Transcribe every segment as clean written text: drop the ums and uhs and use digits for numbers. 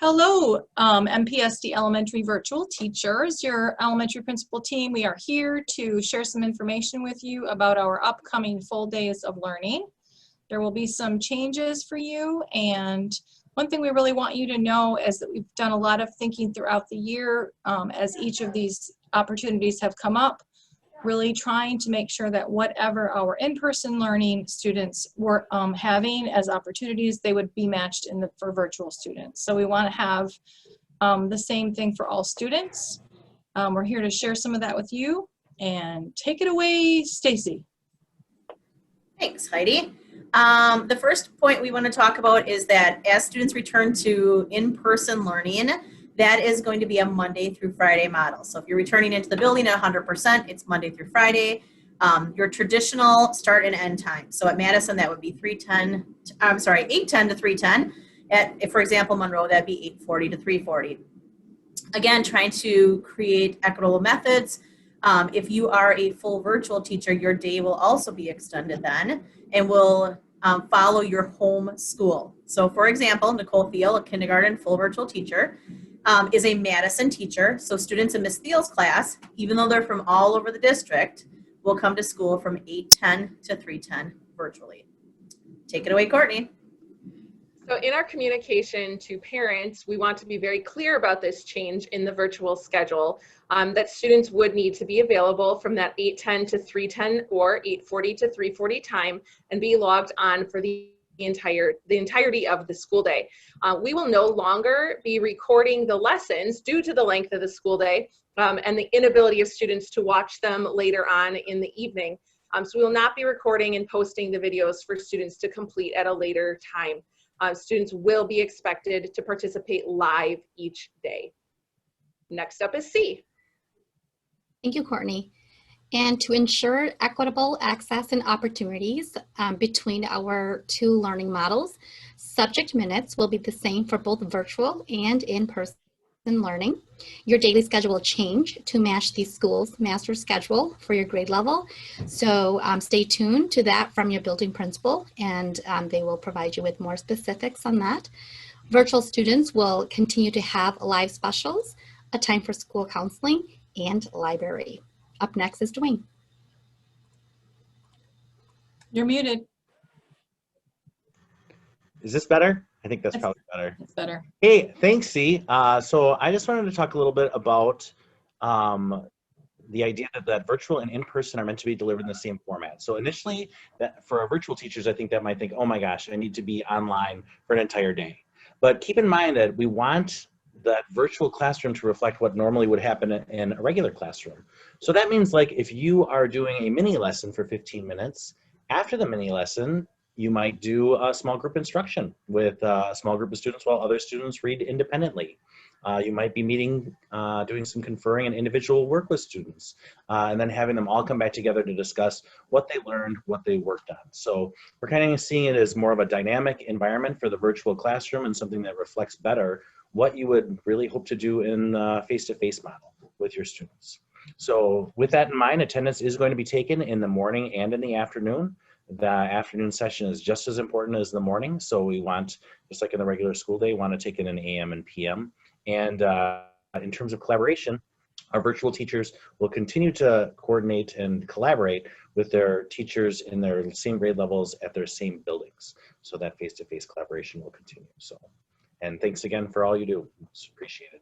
Hello, MPSD Elementary Virtual Teachers, your elementary principal team. We are here to share some information with you about our upcoming full days of learning. There will be some changes for you, and one thing we really want you to know is that we've done a lot of thinking throughout the year as each of these opportunities have come up, really trying to make sure that whatever our in-person learning students were having as opportunities, they would be matched for virtual students. So we want to have the same thing for all students. We're here to share some of that with you, and take it away, Stacy. Thanks, Heidi. The first point we want to talk about is that as students return to in-person learning, that is going to be a Monday through Friday model. So if you're returning into the building at 100%, it's Monday through Friday. Your traditional start and end time. So at Madison, that would be 8:10 to 3:10. For example, Monroe, that'd be 8:40 to 3:40. Again, trying to create equitable methods. If you are a full virtual teacher, your day will also be extended then and will follow your home school. So for example, Nicole Thiel, a kindergarten full virtual teacher, is a Madison teacher. So students in Miss Thiel's class, even though they're from all over the district, will come to school from 8:10 to 3:10 virtually. Take it away, Courtney. So in our communication to parents, we want to be very clear about this change in the virtual schedule, that students would need to be available from that 8:10 to 3:10 or 8:40 to 3:40 time and be logged on for the entirety of the school day. We will no longer be recording the lessons due to the length of the school day and the inability of students to watch them later on in the evening. So we will not be recording and posting the videos for students to complete at a later time. Students will be expected to participate live each day. Next up is C. Thank you, Courtney. And to ensure equitable access and opportunities between our two learning models, subject minutes will be the same for both virtual and in-person learning. Your daily schedule will change to match the school's master schedule for your grade level. So stay tuned to that from your building principal, and they will provide you with more specifics on that. Virtual students will continue to have live specials, a time for school counseling, and library. Up next is Dwayne. You're muted. Is this better? I think that's probably better. It's better. Hey, thanks, C. So I just wanted to talk a little bit about the idea that virtual and in-person are meant to be delivered in the same format. So initially, for our virtual teachers, I think that might think, oh my gosh, I need to be online for an entire day. But keep in mind that we want that virtual classroom to reflect what normally would happen in a regular classroom. So that means, like, if you are doing a mini lesson for 15 minutes, after the mini lesson, you might do a small group instruction with a small group of students while other students read independently. You might be meeting, doing some conferring and individual work with students, and then having them all come back together to discuss what they learned, what they worked on. So we're kind of seeing it as more of a dynamic environment for the virtual classroom and something that reflects better what you would really hope to do in the face-to-face model with your students. So with that in mind, attendance is going to be taken in the morning and in the afternoon. The afternoon session is just as important as the morning. So we want, just like in the regular school day, want to take it in AM and PM. And in terms of collaboration, our virtual teachers will continue to coordinate and collaborate with their teachers in their same grade levels at their same buildings. So that face-to-face collaboration will continue. So, and thanks again for all you do. It's appreciated.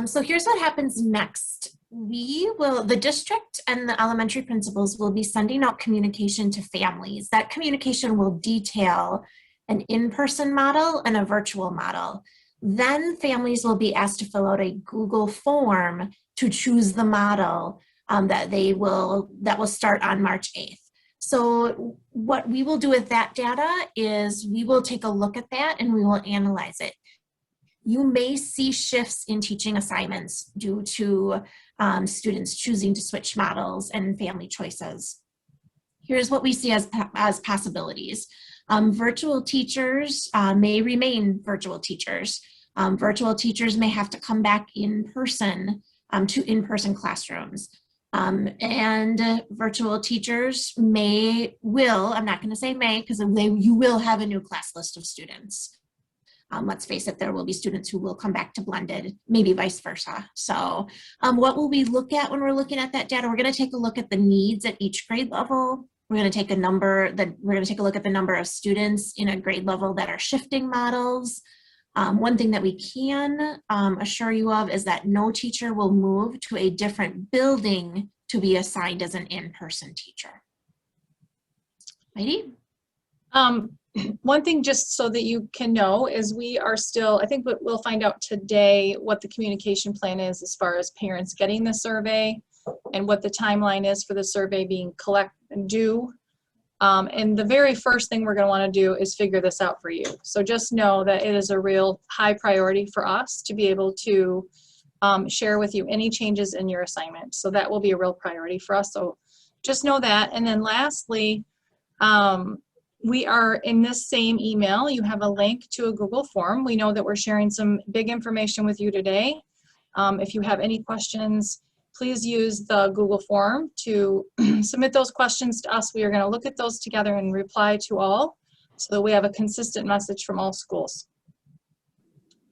So here's what happens next. The district and the elementary principals will be sending out communication to families. That communication will detail an in-person model and a virtual model. Then families will be asked to fill out a Google form to choose the model that will start on March 8th. So what we will do with that data is we will take a look at that and we will analyze it. You may see shifts in teaching assignments due to students choosing to switch models and family choices. Here's what we see as possibilities. Virtual teachers may remain virtual teachers. Virtual teachers may have to come back in person to in-person classrooms. And virtual teachers I'm not going to say may, because you will have a new class list of students. let's face it, there will be students who will come back to blended, maybe vice versa. So what will we look at when we're looking at that data? We're going to take a look at the needs at each grade level. We're going to take a look at the number of students in a grade level that are shifting models. One thing that we can assure you of is that no teacher will move to a different building to be assigned as an in-person teacher. Heidi? One thing just so that you can know is we are still, I think we'll find out today what the communication plan is as far as parents getting the survey and what the timeline is for the survey being due. And the very first thing we're going to want to do is figure this out for you. So just know that it is a real high priority for us to be able to share with you any changes in your assignment. So that will be a real priority for us. So just know that. And then lastly, we are in this same email, you have a link to a Google form. We know that we're sharing some big information with you today. If you have any questions, please use the Google form to submit those questions to us. We are going to look at those together and reply to all so that we have a consistent message from all schools.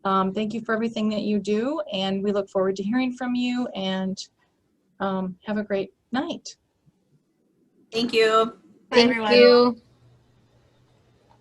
Thank you for everything that you do, and we look forward to hearing from you, and have a great night. Thank you. Bye, Thank everyone. you.